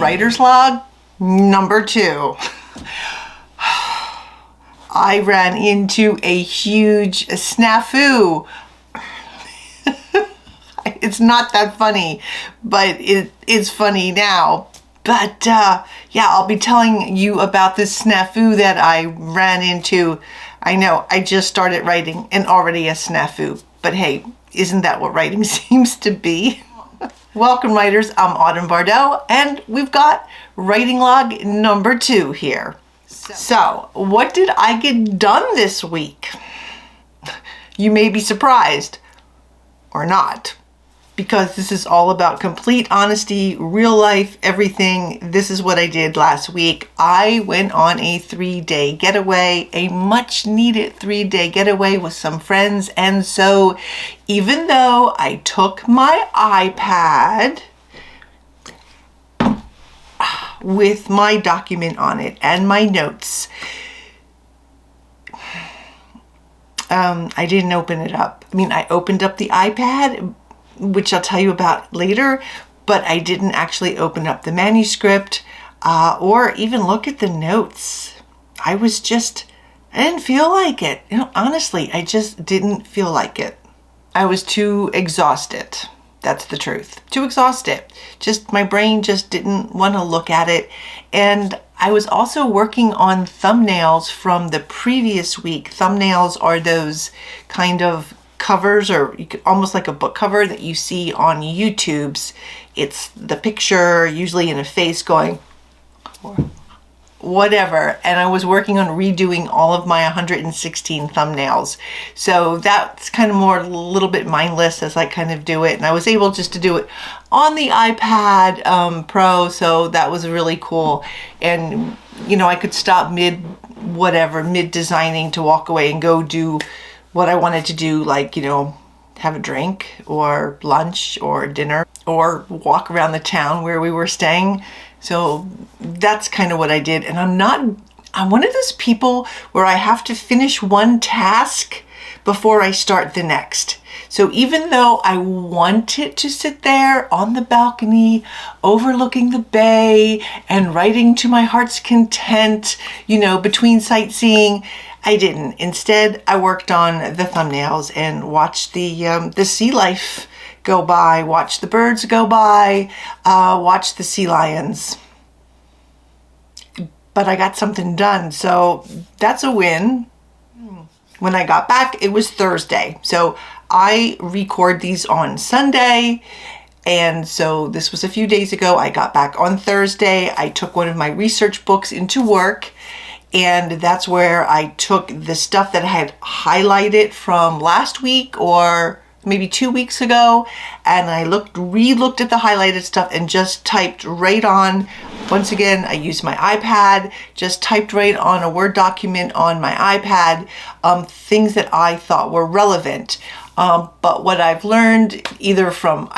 writer's log number 2. I ran into a huge snafu. It's not that funny, but it is funny now. But yeah, I'll be telling you about this snafu that I ran into. I know, I just started writing and already a snafu. But hey, isn't that what writing seems to be? Welcome, writers. I'm Autumn Bardot, and we've got writing log number 2 here. So, what did I get done this week? You may be surprised, or not, because this is all about complete honesty, real life, everything. This is what I did last week. I went on a 3-day getaway, a much needed 3-day getaway with some friends. And so even though I took my iPad with my document on it and my notes, I didn't open it up. I mean, I opened up the iPad, which I'll tell you about later, but I didn't actually open up the manuscript or even look at the notes. I didn't feel like it. Honestly, I just didn't feel like it. I was too exhausted. That's the truth. Too exhausted. My brain just didn't want to look at it. And I was also working on thumbnails from the previous week. Thumbnails are those kind of covers, or almost like a book cover that you see on YouTube's. It's the picture, usually in a face going, whatever. And I was working on redoing all of my 116 thumbnails. So that's kind of more a little bit mindless as I kind of do it. And I was able just to do it on the iPad Pro. So that was really cool. And, I could stop mid designing to walk away and go do what I wanted to do, like, have a drink or lunch or dinner or walk around the town where we were staying. So that's kind of what I did. And I'm one of those people where I have to finish one task before I start the next. So even though I wanted to sit there on the balcony overlooking the bay and writing to my heart's content, between sightseeing, I didn't. Instead, I worked on the thumbnails and watched the sea life go by, watched the birds go by, watched the sea lions. But I got something done, so that's a win. When I got back, it was Thursday. So I record these on Sunday. And so this was a few days ago. I got back on Thursday. I took one of my research books into work. And that's where I took the stuff that I had highlighted from last week or maybe 2 weeks ago. And I re-looked at the highlighted stuff and just typed right on. Once again, I used my iPad, just typed right on a Word document on my iPad, things that I thought were relevant. But what I've learned either from,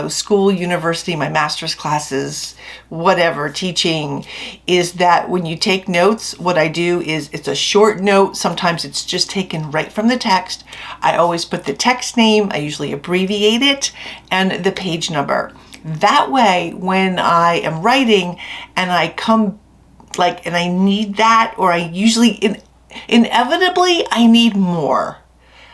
school, university, my master's classes, whatever, teaching, is that when you take notes, what I do is it's a short note. Sometimes it's just taken right from the text. I always put the text name, I usually abbreviate it, and the page number. That way, when I am writing and I come, and I need that, or I usually, inevitably, I need more.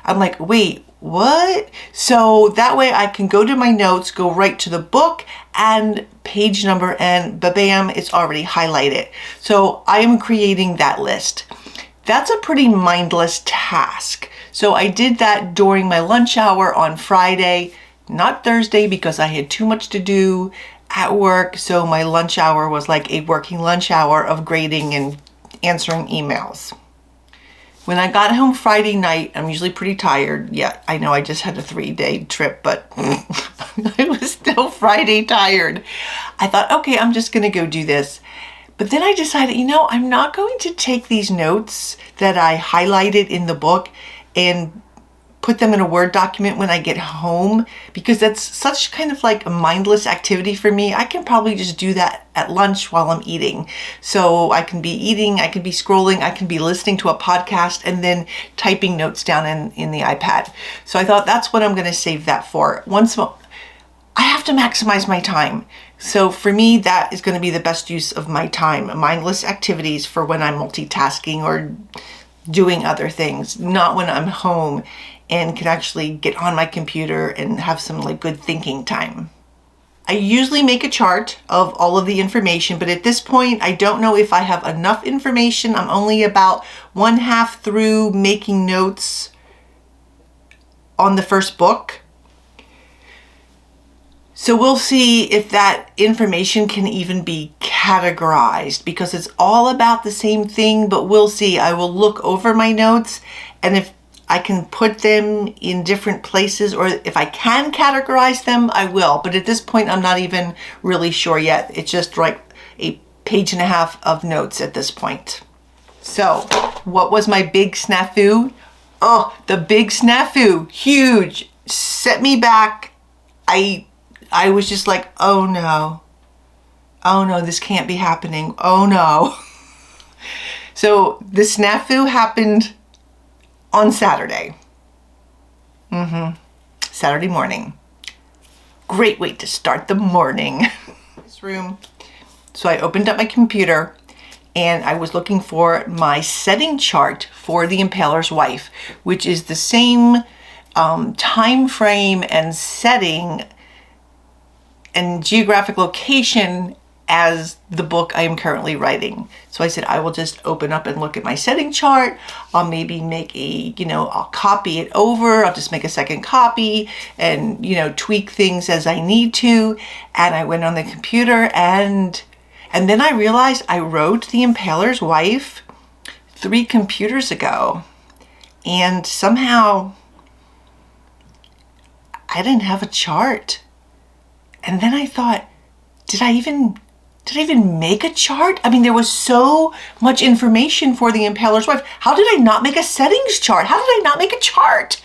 I'm like, wait, what? So that way I can go to my notes, go right to the book and page number, and bam, it's already highlighted. So I am creating that list. That's a pretty mindless task. So I did that during my lunch hour on Friday, not Thursday, because I had too much to do at work. So my lunch hour was like a working lunch hour of grading and answering emails. When I got home Friday night, I'm usually pretty tired. Yeah, I know I just had a 3-day trip, but I was still Friday tired. I thought, okay, I'm just going to go do this. But then I decided, I'm not going to take these notes that I highlighted in the book and put them in a Word document when I get home, because that's such kind of like a mindless activity for me. I can probably just do that at lunch while I'm eating. So I can be eating, I can be scrolling, I can be listening to a podcast and then typing notes down in the iPad. So I thought that's what I'm going to save that for. I have to maximize my time. So for me, that is going to be the best use of my time. Mindless activities for when I'm multitasking or doing other things, not when I'm home and can actually get on my computer and have some like good thinking time. I usually make a chart of all of the information, but at this point, I don't know if I have enough information. I'm only about 1/2 through making notes on the first book. So we'll see if that information can even be categorized, because it's all about the same thing, but we'll see. I will look over my notes, and if I can put them in different places, or if I can categorize them, I will. But at this point, I'm not even really sure yet. It's just like a 1.5 pages of notes at this point. So what was my big snafu? Oh, the big snafu, huge, set me back. I was just like, oh no, this can't be happening. Oh no. So the snafu happened on Saturday. Saturday morning. Great way to start the morning. This room. So I opened up my computer and I was looking for my setting chart for The Impaler's Wife, which is the same time frame and setting and geographic location as the book I am currently writing. So I said, I will just open up and look at my setting chart. I'll maybe make I'll copy it over. I'll just make a second copy and, tweak things as I need to. And I went on the computer and then I realized I wrote The Impaler's Wife 3 computers ago. And somehow I didn't have a chart. And then I thought, did I even make a chart? I mean, there was so much information for The Impaler's Wife. How did I not make a settings chart? How did I not make a chart?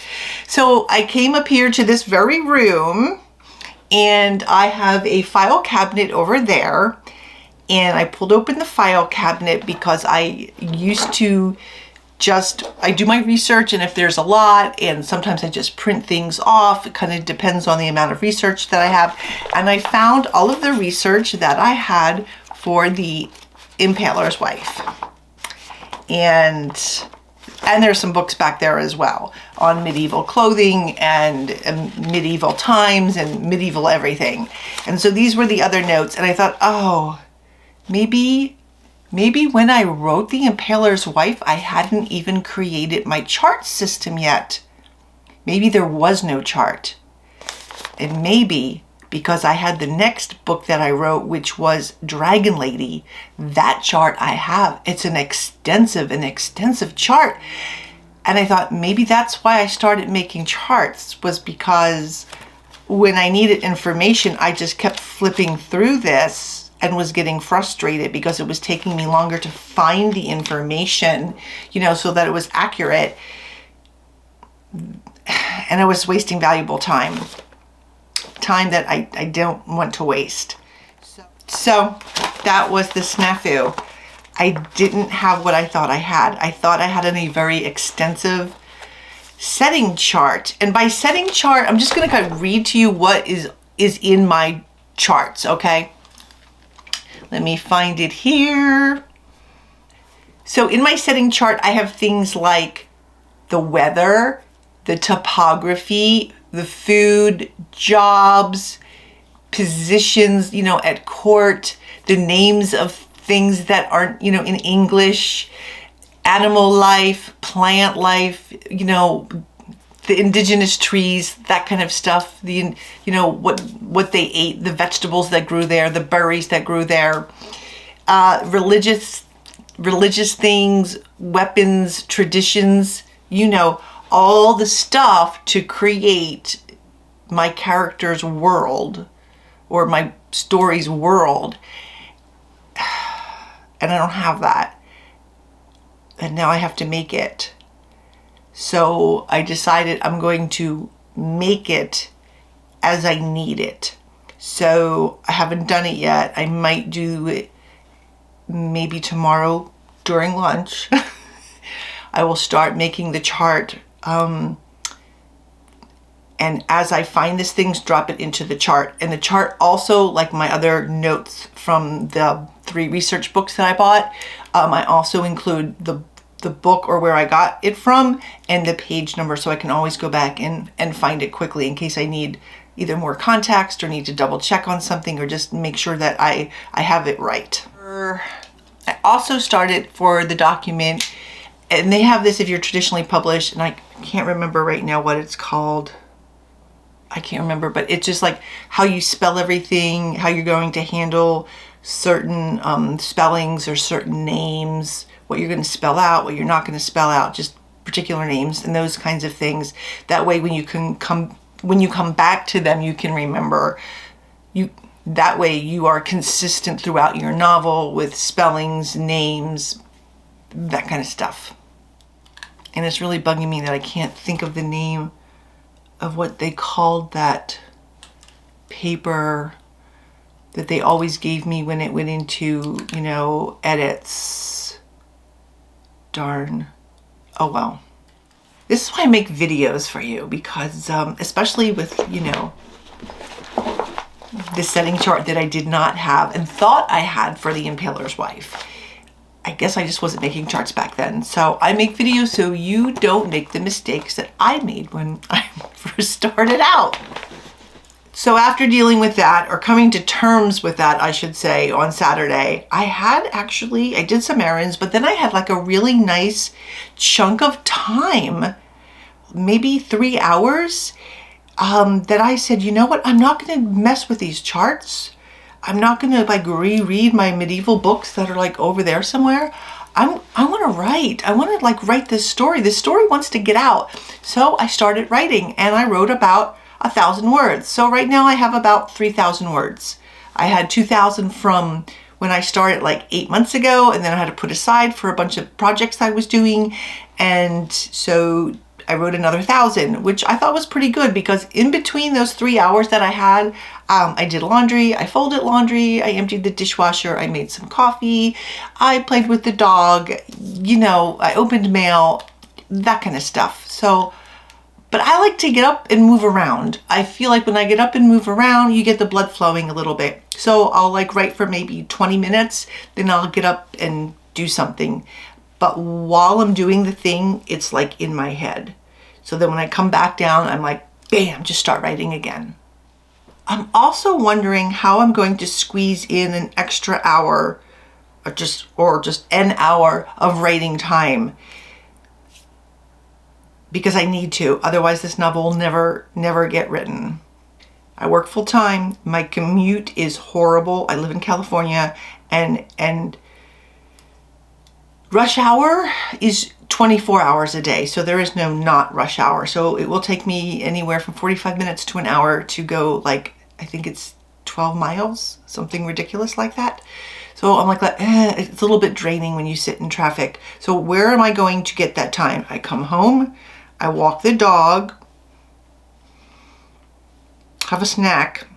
So I came up here to this very room and I have a file cabinet over there. And I pulled open the file cabinet because I used to I do my research, and if there's a lot, and sometimes I just print things off. It kind of depends on the amount of research that I have. And I found all of the research that I had for The Impaler's Wife. And there's some books back there as well on medieval clothing and medieval times and medieval everything. And so these were the other notes. And I thought, oh, maybe when I wrote The Impaler's Wife, I hadn't even created my chart system yet. Maybe there was no chart. And maybe because I had the next book that I wrote, which was Dragon Lady, that chart I have. It's an extensive chart. And I thought maybe that's why I started making charts, was because when I needed information, I just kept flipping through this and was getting frustrated because it was taking me longer to find the information, so that it was accurate. And I was wasting valuable time that I don't want to waste. So that was the snafu. I didn't have what I thought I had. I thought I had a very extensive setting chart. And by setting chart, I'm just going to kind of read to you what is in my charts, okay? Let me find it here. So in my setting chart, I have things like the weather, the topography, the food, jobs, positions, at court, the names of things that aren't, in English, animal life, plant life, the indigenous trees, that kind of stuff, what they ate, the vegetables that grew there, the berries that grew there, religious things, weapons, traditions, all the stuff to create my character's world or my story's world. And I don't have that. And now I have to make it. So I decided I'm going to make it as I need it. So I haven't done it yet. I might do it maybe tomorrow during lunch. I will start making the chart And as I find these things, drop it into the chart. And the chart also, like my other notes from the 3 research books that I bought, I also include the book or where I got it from and the page number, so I can always go back and find it quickly in case I need either more context or need to double check on something or just make sure that I have it right. I also started for the document, and they have this if you're traditionally published, and I can't remember right now what it's called. I can't remember, but it's just like how you spell everything, how you're going to handle certain spellings or certain names, what you're going to spell out, what you're not going to spell out, just particular names and those kinds of things. That way when you come back to them, you can remember. That way you are consistent throughout your novel with spellings, names, that kind of stuff. And it's really bugging me that I can't think of the name of what they called that paper that they always gave me when it went into, you know, edits. Darn. Oh well. This is why I make videos for you, because especially with, you know, the setting chart that I did not have and thought I had for the Impaler's Wife. I guess I just wasn't making charts back then. So I make videos so you don't make the mistakes that I made when I first started out. So after dealing with that, or coming to terms with that, I should say, on Saturday, I did some errands, but then I had like a really nice chunk of time, maybe 3 hours, that I said, you know what, I'm not going to mess with these charts. I'm not going to like reread my medieval books that are like over there somewhere. I want to write. I want to like write this story. This story wants to get out. So I started writing, and I wrote about 1,000 words. So right now I have about 3,000 words. I had 2,000 from when I started like 8 months ago, and then I had to put aside for a bunch of projects I was doing. And so I wrote another 1,000, which I thought was pretty good, because in between those 3 hours that I had, I did laundry, I folded laundry, I emptied the dishwasher, I made some coffee, I played with the dog, you know, I opened mail, that kind of stuff. So, but I like to get up and move around. I feel like when I get up and move around, you get the blood flowing a little bit. So I'll like write for maybe 20 minutes, then I'll get up and do something. But while I'm doing the thing, it's like in my head. So then when I come back down, I'm like, bam, just start writing again. I'm also wondering how I'm going to squeeze in an extra hour or just an hour of writing time, because I need to. Otherwise this novel will never get written. I work full time. My commute is horrible. I live in California, and rush hour is 24 hours a day. So there is no not rush hour. So it will take me anywhere from 45 minutes to an hour to go, like, I think it's 12 miles, something ridiculous like that. So I'm like, it's a little bit draining when you sit in traffic. So where am I going to get that time? I come home, I walk the dog, have a snack.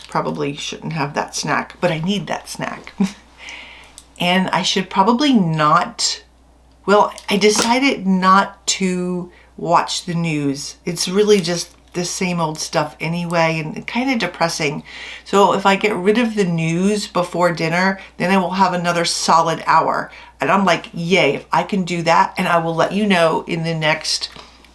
Probably shouldn't have that snack, but I need that snack. And I should probably not, well, I decided not to watch the news. It's really just the same old stuff anyway, and kind of depressing. So if I get rid of the news before dinner, then I will have another solid hour. And I'm like, yay, if I can do that. And I will let you know in the next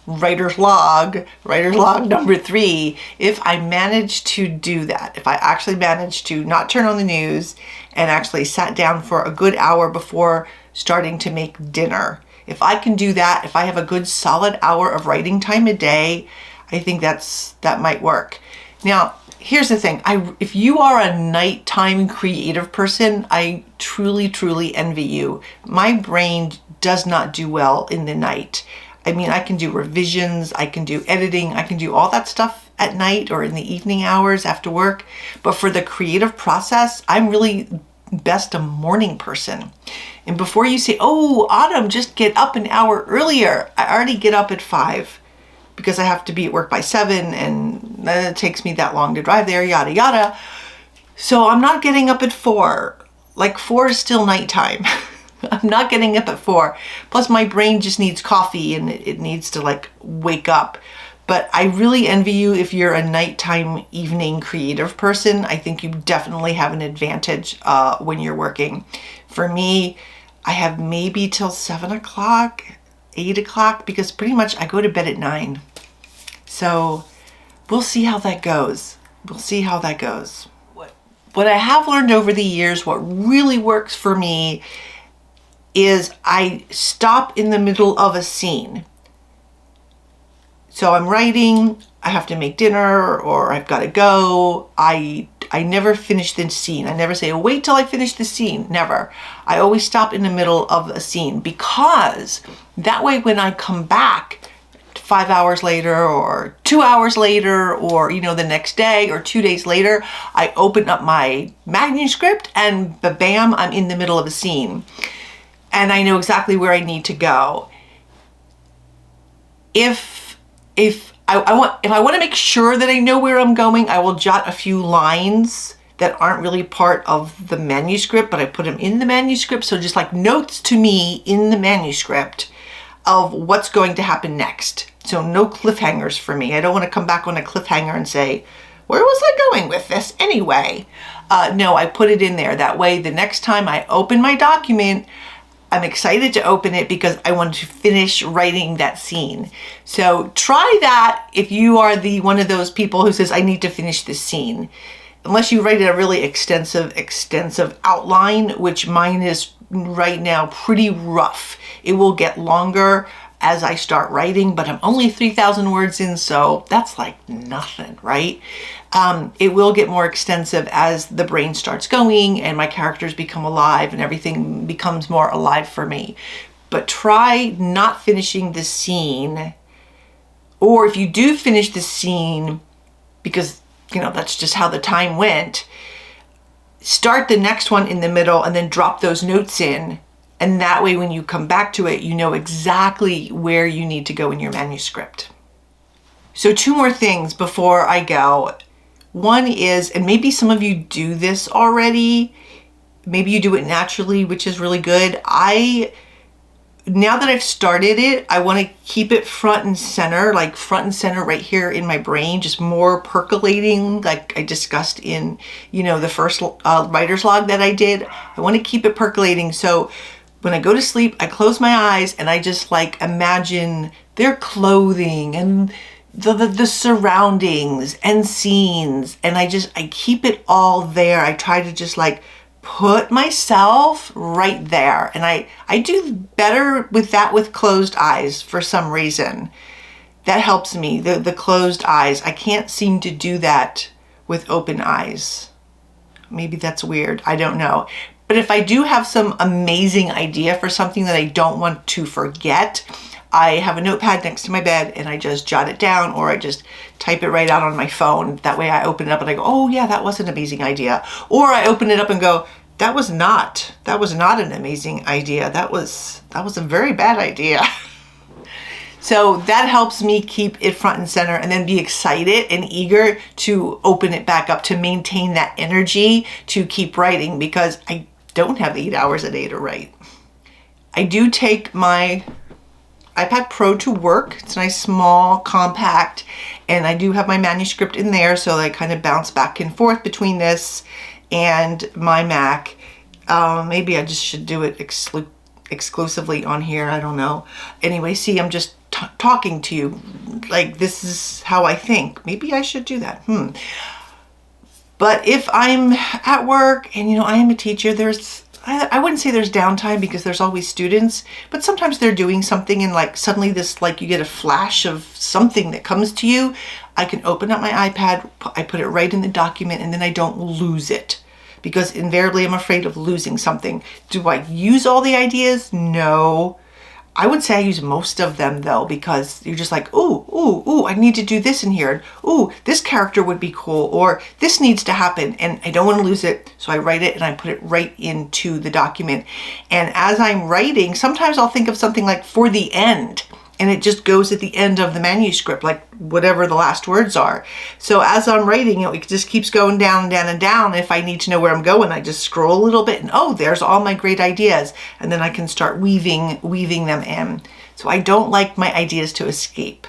writer's log number 3, if I manage to do that, if I actually manage to not turn on the news and actually sat down for a good hour before starting to make dinner. If I can do that, if I have a good solid hour of writing time a day, I think that might work. Now, here's the thing. If you are a nighttime creative person, I truly, truly envy you. My brain does not do well in the night. I mean, I can do revisions, I can do editing, I can do all that stuff at night or in the evening hours after work. But for the creative process, I'm really best a morning person. And before you say, oh, Autumn, just get up an hour earlier, I already get up at 5 because I have to be at work by 7, and then it takes me that long to drive there, yada, yada. So I'm not getting up at 4. Like 4 is still nighttime. I'm not getting up at 4. Plus my brain just needs coffee, and it needs to like wake up. But I really envy you if you're a nighttime, evening creative person. I think you definitely have an advantage when you're working. For me, I have maybe till 7 o'clock, 8 o'clock, because pretty much I go to bed at 9. So we'll see how that goes. We'll see how that goes. What I have learned over the years, what really works for me is I stop in the middle of a scene. So I'm writing, I have to make dinner, or I've got to go. I never finish the scene. I never say, oh, wait till I finish the scene. Never. I always stop in the middle of a scene, because that way when I come back 5 hours later or 2 hours later, or the next day or 2 days later, I open up my manuscript and bam, I'm in the middle of a scene. And I know exactly where I need to go. If I want to make sure that I know where I'm going, I will jot a few lines that aren't really part of the manuscript, but I put them in the manuscript. So just like notes to me in the manuscript of what's going to happen next. So no cliffhangers for me. I don't want to come back on a cliffhanger and say, where was I going with this anyway? No, I put it in there. That way, the next time I open my document, I'm excited to open it because I want to finish writing that scene. So try that if you are one of those people who says, I need to finish this scene. Unless you write a really extensive outline, which mine is right now pretty rough. It will get longer as I start writing, but I'm only 3,000 words in, so that's like nothing, right? It will get more extensive as the brain starts going and my characters become alive and everything becomes more alive for me. But try not finishing the scene, or if you do finish the scene, because that's just how the time went, start the next one in the middle and then drop those notes in. And that way, when you come back to it, you know exactly where you need to go in your manuscript. So 2 more things before I go. One is, and maybe some of you do this already, maybe you do it naturally, which is really good. Now that I've started it, I want to keep it front and center right here in my brain, just more percolating, like I discussed in, the first writer's log that I did. I want to keep it percolating. So when I go to sleep, I close my eyes and I just imagine their clothing and the surroundings and scenes. And I keep it all there. I try to just put myself right there. And I do better with that with closed eyes for some reason. That helps me, the closed eyes. I can't seem to do that with open eyes. Maybe that's weird, I don't know. But if I do have some amazing idea for something that I don't want to forget, I have a notepad next to my bed and I just jot it down, or I just type it right out on my phone. That way I open it up and I go, oh yeah, that was an amazing idea. Or I open it up and go, that was not an amazing idea. That was a very bad idea. So that helps me keep it front and center and then be excited and eager to open it back up, to maintain that energy to keep writing, because I don't have 8 hours a day to write. I do take my iPad Pro to work. It's nice, small, compact, and I do have my manuscript in there, so I kind of bounce back and forth between this and my Mac. Maybe I just should do it exclusively on here. I don't know. Anyway, see, I'm just talking to you like this is how I think. Maybe I should do that. But if I'm at work and, I am a teacher, I wouldn't say there's downtime because there's always students, but sometimes they're doing something and suddenly you get a flash of something that comes to you. I can open up my iPad, I put it right in the document, and then I don't lose it, because invariably I'm afraid of losing something. Do I use all the ideas? No. I would say I use most of them though, because you're just ooh, I need to do this in here. Ooh, this character would be cool, or this needs to happen, and I don't want to lose it. So I write it and I put it right into the document. And as I'm writing, sometimes I'll think of something for the end, and it just goes at the end of the manuscript, whatever the last words are. So as I'm writing, it just keeps going down and down and down. If I need to know where I'm going, I just scroll a little bit and there's all my great ideas. And then I can start weaving them in. So I don't like my ideas to escape.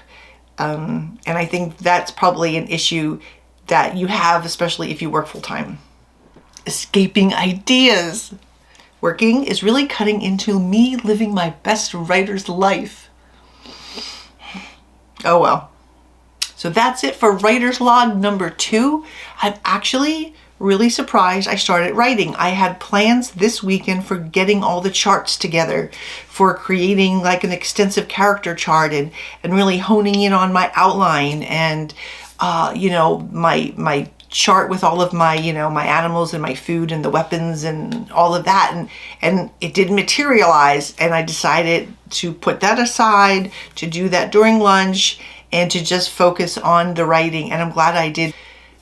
And I think that's probably an issue that you have, especially if you work full-time. Escaping ideas. Working is really cutting into me living my best writer's life. Oh well. So that's it for writer's log number 2. I'm actually really surprised I started writing. I had plans this weekend for getting all the charts together, for creating like an extensive character chart and really honing in on my outline and my chart with all of my my animals and my food and the weapons and all of that, and it didn't materialize, and I decided to put that aside, to do that during lunch, and to just focus on the writing, and I'm glad I did.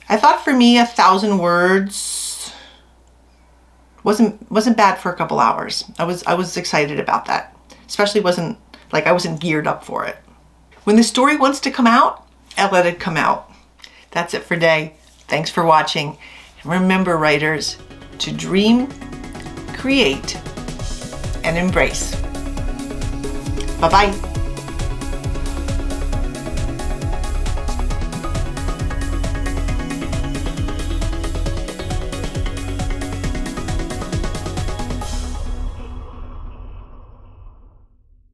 I thought for me 1,000 words wasn't bad for a couple hours. I was excited about that. Especially I wasn't geared up for it. When the story wants to come out, I'll let it come out. That's it for today. Thanks for watching. And remember, writers, to dream, create, and embrace. Bye-bye.